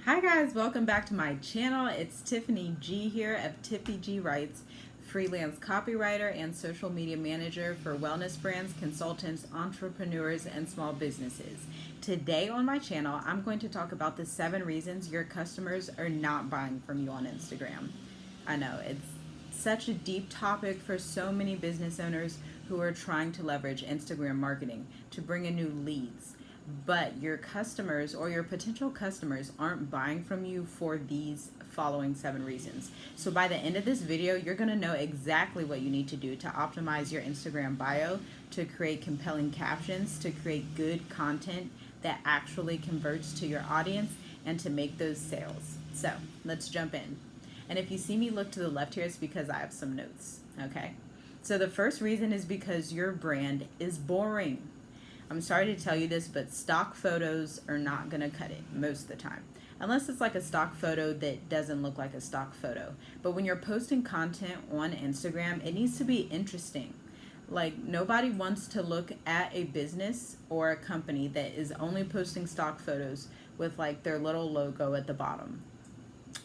Hi guys, welcome back to my channel. It's Tiffany G here of Tiffy G Writes, freelance copywriter and social media manager for wellness brands, consultants, entrepreneurs, and small businesses. Today on my channel, I'm going to talk about the 7 reasons your customers are not buying from you on Instagram. I know it's such a deep topic for so many business owners who are trying to leverage Instagram marketing to bring in new leads, but your customers or your potential customers aren't buying from you for these following 7 reasons. So by the end of this video, you're going to know exactly what you need to do to optimize your Instagram bio, to create compelling captions, to create good content that actually converts to your audience, and to make those sales. So let's jump in. And if you see me look to the left here, it's because I have some notes, okay? So the first reason is because your brand is boring. I'm sorry to tell you this, but stock photos are not going to cut it most of the time. Unless it's like a stock photo that doesn't look like a stock photo. But when you're posting content on Instagram, it needs to be interesting. Like, nobody wants to look at a business or a company that is only posting stock photos with like their little logo at the bottom.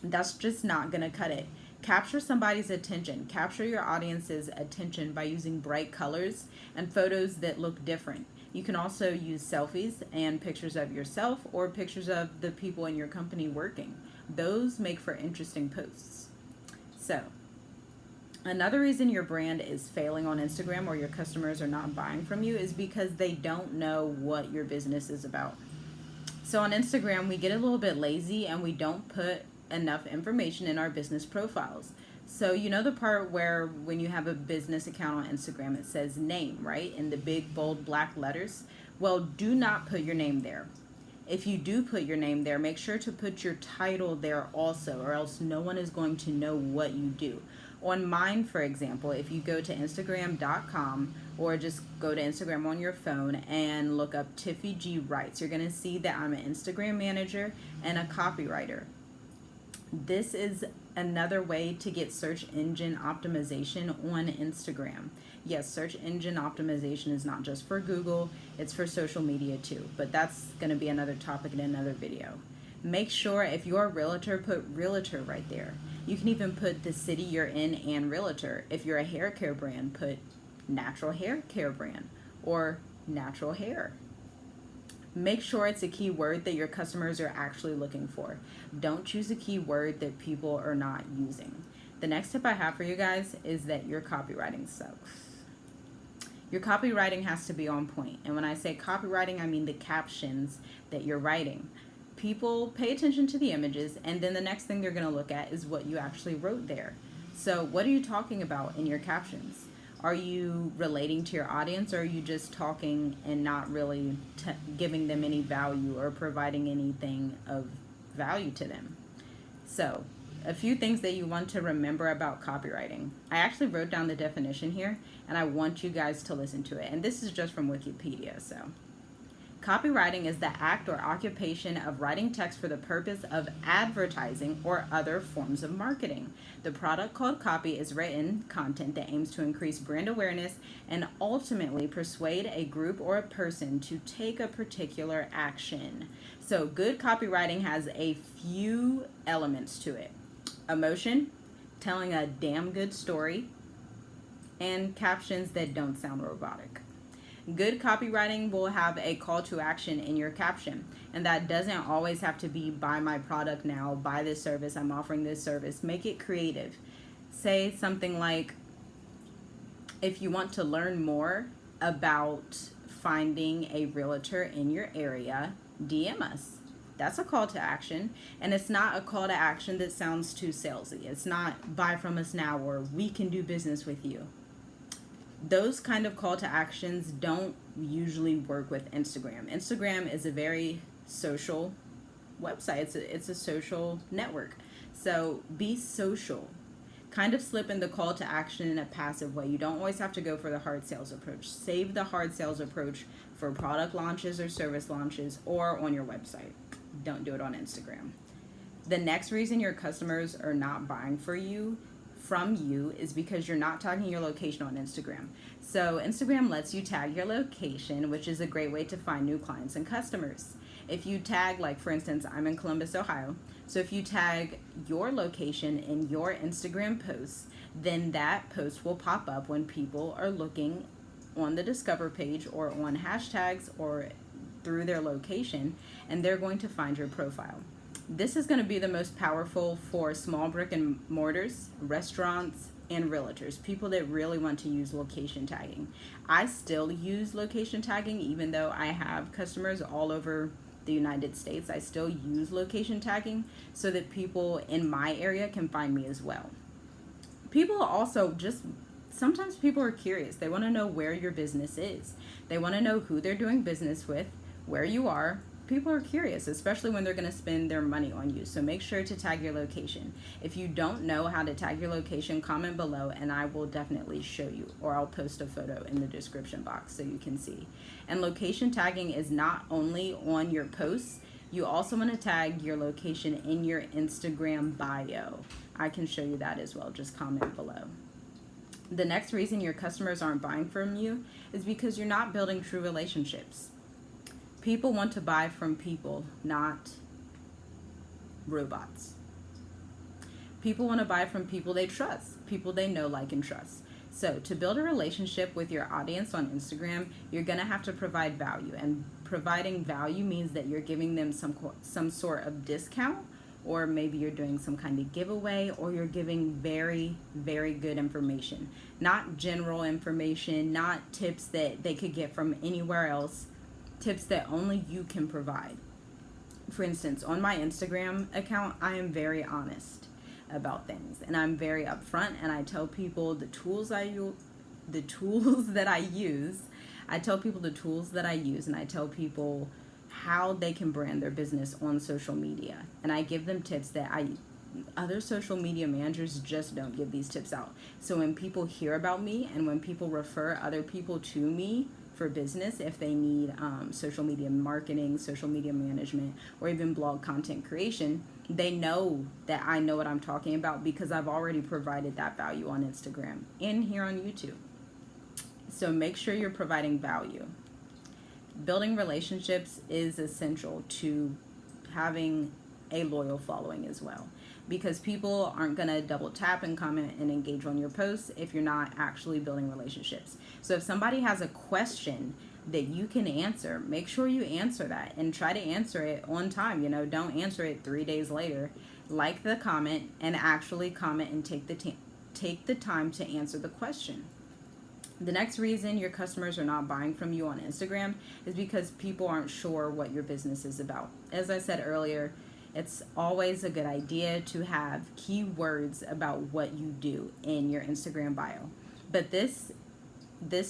That's just not going to cut it. Capture somebody's attention. Capture your audience's attention by using bright colors and photos that look different. You can also use selfies and pictures of yourself or pictures of the people in your company working. Those make for interesting posts. So, another reason your brand is failing on Instagram or your customers are not buying from you is because they don't know what your business is about. So on Instagram, we get a little bit lazy and we don't put enough information in our business profiles. So you know the part where when you have a business account on Instagram, it says name, right? In the big, bold, black letters. Well, do not put your name there. If you do put your name there, make sure to put your title there also, or else no one is going to know what you do. On mine, for example, if you go to Instagram.com or just go to Instagram on your phone and look up Tiffy G Writes, you're going to see that I'm an Instagram manager and a copywriter. This is another way to get search engine optimization on Instagram. Yes, search engine optimization is not just for Google, it's for social media too, but that's going to be another topic in another video. Make sure if you're a realtor, put realtor right there. You can even put the city you're in and realtor. If you're a hair care brand, put natural hair care brand or natural hair. Make sure it's a keyword that your customers are actually looking for. Don't choose a keyword that people are not using. The next tip I have for you guys is that your copywriting sucks. Your copywriting has to be on point. And when I say copywriting, I mean the captions that you're writing. People pay attention to the images, and then the next thing they're going to look at is what you actually wrote there. So what are you talking about in your captions? Are you relating to your audience, or are you just talking and not really giving them any value or providing anything of value to them? So, a few things that you want to remember about copywriting. I actually wrote down the definition here, and I want you guys to listen to it. And this is just from Wikipedia, so. Copywriting is the act or occupation of writing text for the purpose of advertising or other forms of marketing. The product called copy is written content that aims to increase brand awareness and ultimately persuade a group or a person to take a particular action. So good copywriting has a few elements to it. Emotion, telling a damn good story, and captions that don't sound robotic. Good copywriting will have a call to action in your caption, and that doesn't always have to be buy my product now, buy this service, I'm offering this service. Make it creative. Say something like, if you want to learn more about finding a realtor in your area, DM us. That's a call to action, and it's not a call to action that sounds too salesy. It's not buy from us now or we can do business with you. Those kind of call to actions don't usually work with Instagram. Instagram is a very social website. It's a social network. So be social. Kind of slip in the call to action in a passive way. You don't always have to go for the hard sales approach. Save the hard sales approach for product launches or service launches or on your website. Don't do it on Instagram. The next reason your customers are not buying from you is because you're not tagging your location on Instagram. So Instagram lets you tag your location, which is a great way to find new clients and customers. If you tag, like for instance, I'm in Columbus, Ohio. So if you tag your location in your Instagram posts, then that post will pop up when people are looking on the Discover page or on hashtags or through their location, and they're going to find your profile. This is going to be the most powerful for small brick and mortars, restaurants, and realtors, people that really want to use location tagging. I still use location tagging even though I have customers all over the United States. I still use location tagging so that people in my area can find me as well. People also sometimes people are curious. They want to know where your business is. They want to know who they're doing business with, where you are. People are curious, especially when they're going to spend their money on you. So make sure to tag your location. If you don't know how to tag your location, comment below and I will definitely show you, or I'll post a photo in the description box so you can see. And location tagging is not only on your posts, you also want to tag your location in your Instagram bio. I can show you that as well. Just comment below. The next reason your customers aren't buying from you is because you're not building true relationships. People want to buy from people, not robots. People want to buy from people they trust, people they know, like, and trust. So to build a relationship with your audience on Instagram, you're going to have to provide value. And providing value means that you're giving them some sort of discount, or maybe you're doing some kind of giveaway, or you're giving very, very good information. Not general information, not tips that they could get from anywhere else. Tips that only you can provide. For instance, on my Instagram account, I am very honest about things and I'm very upfront, and I tell people the tools that I use. I tell people the tools that I use, and I tell people how they can brand their business on social media. And I give them tips that other social media managers just don't give these tips out. So when people hear about me and when people refer other people to me for business, if they need social media marketing, social media management, or even blog content creation, they know that I know what I'm talking about because I've already provided that value on Instagram and here on YouTube. So make sure you're providing value. Building relationships is essential to having a loyal following as well, because people aren't going to double tap and comment and engage on your posts if you're not actually building relationships. So if somebody has a question that you can answer, make sure you answer that and try to answer it on time. Don't answer it 3 days later. Like the comment and actually comment and take the time to answer the question. The next reason your customers are not buying from you on Instagram is because people aren't sure what your business is about. As I said earlier, it's always a good idea to have keywords about what you do in your Instagram bio. But this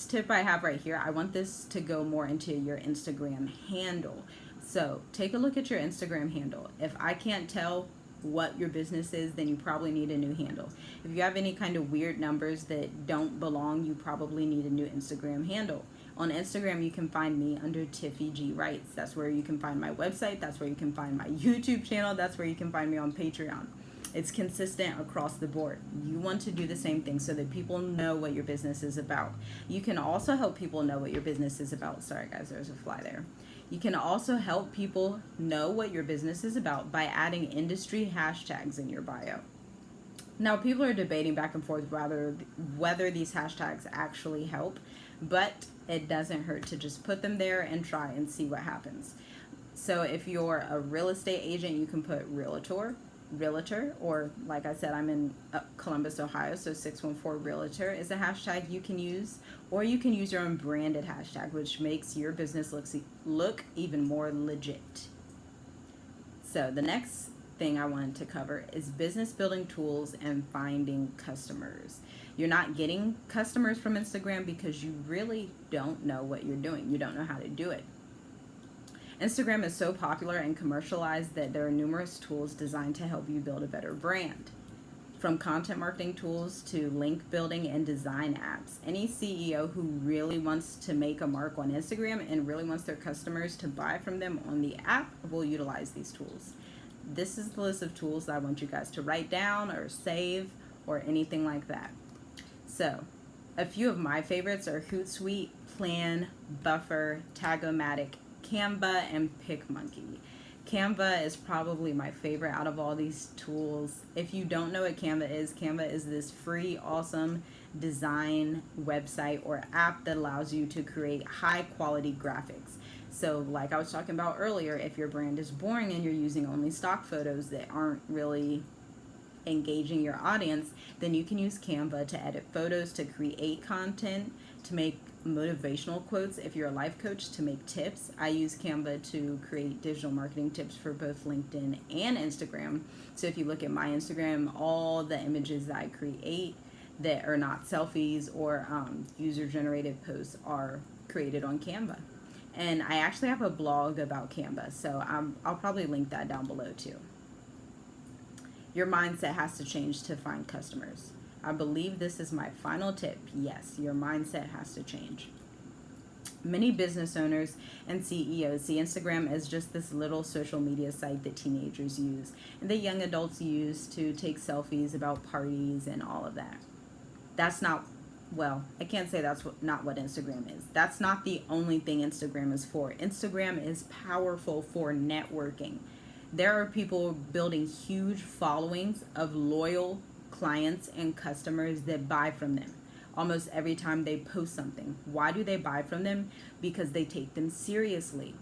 tip I have right here, I want this to go more into your Instagram handle. So take a look at your Instagram handle. If I can't tell what your business is, then you probably need a new handle. If you have any kind of weird numbers that don't belong, you probably need a new Instagram handle. On Instagram, you can find me under Tiffy G Writes. That's where you can find my website. That's where you can find my YouTube channel. That's where you can find me on Patreon. It's consistent across the board. You want to do the same thing so that people know what your business is about. You can also help people know what your business is about. Sorry guys, there's a fly there. You can also help people know what your business is about by adding industry hashtags in your bio. Now, people are debating back and forth whether these hashtags actually help, but it doesn't hurt to just put them there and try and see what happens. So if you're a real estate agent, you can put realtor, or like I said, I'm in Columbus, Ohio, so 614 realtor is a hashtag you can use, or you can use your own branded hashtag, which makes your business look even more legit. So the next thing I wanted to cover is business building tools and finding customers. You're not getting customers from Instagram because you really don't know what you're doing. You don't know how to do it. Instagram is so popular and commercialized that there are numerous tools designed to help you build a better brand. From content marketing tools to link building and design apps, any CEO who really wants to make a mark on Instagram and really wants their customers to buy from them on the app will utilize these tools. This is the list of tools that I want you guys to write down or save or anything like that. So, a few of my favorites are Hootsuite, Plan, Buffer, Tagomatic, Canva and PicMonkey. Canva is probably my favorite out of all these tools. If you don't know what Canva is this free, awesome design website or app that allows you to create high quality graphics. So like I was talking about earlier, if your brand is boring and you're using only stock photos that aren't really engaging your audience, then you can use Canva to edit photos, to create content, to make motivational quotes. If you're a life coach, to make tips. I use Canva to create digital marketing tips for both LinkedIn and Instagram. So if you look at my Instagram, all the images that I create that are not selfies or user generated posts are created on Canva. And I actually have a blog about Canva, so I'll probably link that down below too. Your mindset has to change to find customers. I believe this is my final tip. Yes, your mindset has to change. Many business owners and CEOs see Instagram as just this little social media site that teenagers use and that young adults use to take selfies about parties and all of that. That's not, well, I can't say that's not what Instagram is. That's not the only thing Instagram is for. Instagram is powerful for networking. There are people building huge followings of loyal clients and customers that buy from them almost every time they post something. Why do they buy from them? Because they take them seriously.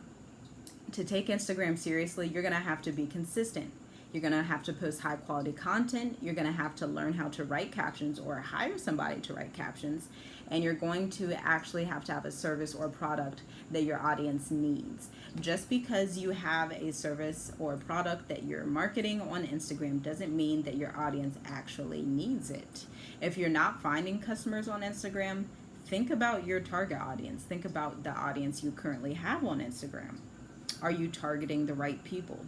To take Instagram seriously, you're going to have to be consistent. You're going to have to post high quality content. You're going to have to learn how to write captions or hire somebody to write captions. And you're going to actually have to have a service or product that your audience needs. Just because you have a service or product that you're marketing on Instagram doesn't mean that your audience actually needs it. If you're not finding customers on Instagram, think about your target audience. Think about the audience you currently have on Instagram. Are you targeting the right people?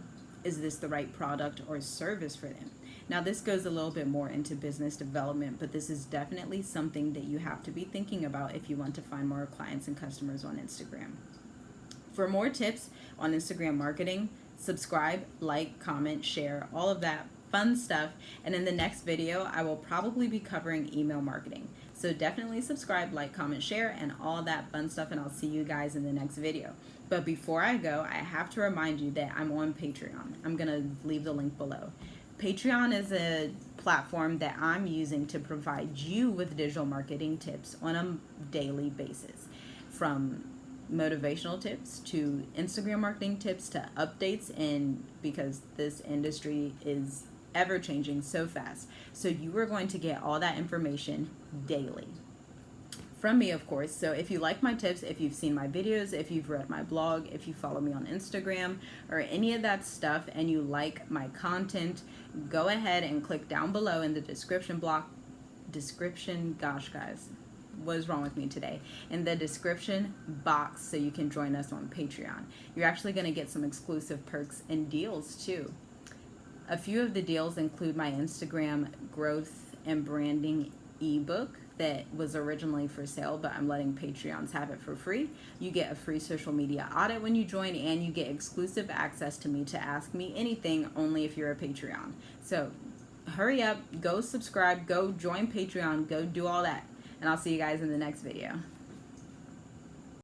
Is this the right product or service for them? Now, this goes a little bit more into business development, but this is definitely something that you have to be thinking about if you want to find more clients and customers on Instagram. For more tips on Instagram marketing, subscribe, like, comment, share, all of that fun stuff. And in the next video, I will probably be covering email marketing. So definitely subscribe, like, comment, share, and all that fun stuff, and I'll see you guys in the next video. But before I go, I have to remind you that I'm on Patreon. I'm going to leave the link below. Patreon is a platform that I'm using to provide you with digital marketing tips on a daily basis. From motivational tips to Instagram marketing tips to updates, and because this industry is ever changing so fast. So you are going to get all that information daily from me, of course. So if you like my tips, if you've seen my videos, if you've read my blog, if you follow me on Instagram or any of that stuff and you like my content, go ahead and click down below in the description, gosh guys, what is wrong with me today? In the description box so you can join us on Patreon. You're actually going to get some exclusive perks and deals too. A few of the deals include my Instagram growth and branding ebook that was originally for sale, but I'm letting Patreons have it for free. You get a free social media audit when you join, and you get exclusive access to me to ask me anything only if you're a Patreon. So hurry up, go subscribe, go join Patreon, go do all that, and I'll see you guys in the next video.